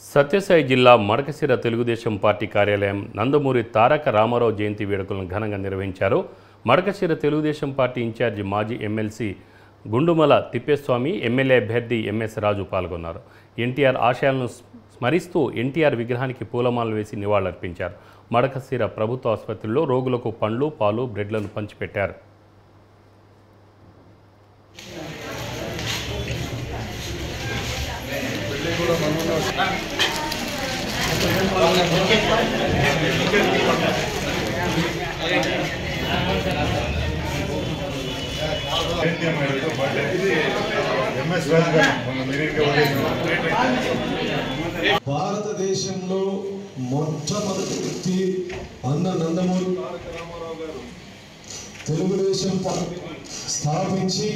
సత్యసాయి జిల్లా మడకశిర తెలుగుదేశం పార్టీ కార్యాలయం నందమూరి తారక రామారావు జయంతి వేడుకలను ఘనంగా నిర్వహించారు. మడకశిర తెలుగుదేశం పార్టీ ఇన్ఛార్జి మాజీ ఎమ్మెల్సీ గుండుమల తిప్పేస్వామి, ఎమ్మెల్యే అభ్యర్థి ఎంఎస్ రాజు పాల్గొన్నారు. ఎన్టీఆర్ ఆశయాలను స్మరిస్తూ ఎన్టీఆర్ విగ్రహానికి పూలమాలలు వేసి నివాళులర్పించారు. మడకశిర ప్రభుత్వ ఆసుపత్రిలో రోగులకు పండ్లు, పాలు, బ్రెడ్లను పంచిపెట్టారు. భారతదేశంలో మొట్టమొదటి వ్యక్తి అన్న నందమూరి తారక రామారావు గారు తెలుగుదేశం పార్టీ స్థాపించి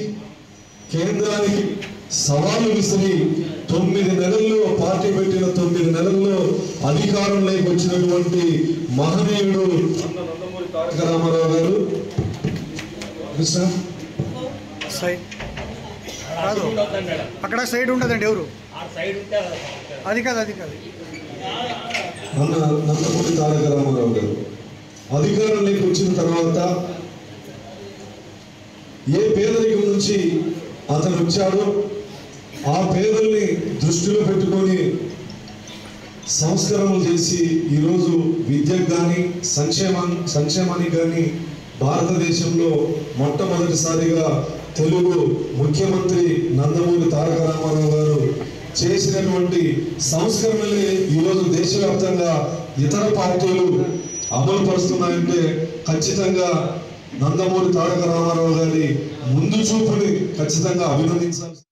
కేంద్రానికి సవాలు విసిరి 9 నెలల్లో పార్టీ పెట్టిన 9 నెలల్లో అధికారంలోకి వచ్చినటువంటి మహనీయుడు అన్న నందమూరి తారక రామారావు గారు. అక్కడ సైడ్ ఉంటుందండి, ఎవరు అది కాదు అన్న నందమూరి తారక రామారావు గారు అధికారంలోకి వచ్చిన తర్వాత ఏ పేదరికం నుంచి అతను వచ్చాడో ఆ పేదల్ని దృష్టిలో పెట్టుకొని సంస్కరణలు చేసి ఈరోజు విద్యకు కానీ సంక్షేమానికి కానీ భారతదేశంలో మొట్టమొదటిసారిగా తెలుగు ముఖ్యమంత్రి నందమూరి తారక రామారావు గారు చేసినటువంటి సంస్కరణలే ఈరోజు దేశవ్యాప్తంగా ఇతర పార్టీలు అమలు పరుస్తున్నాయంటే ఖచ్చితంగా నందమూరి తారక రామారావు గారి ముందు చూపుని ఖచ్చితంగా అభినందించాల్సి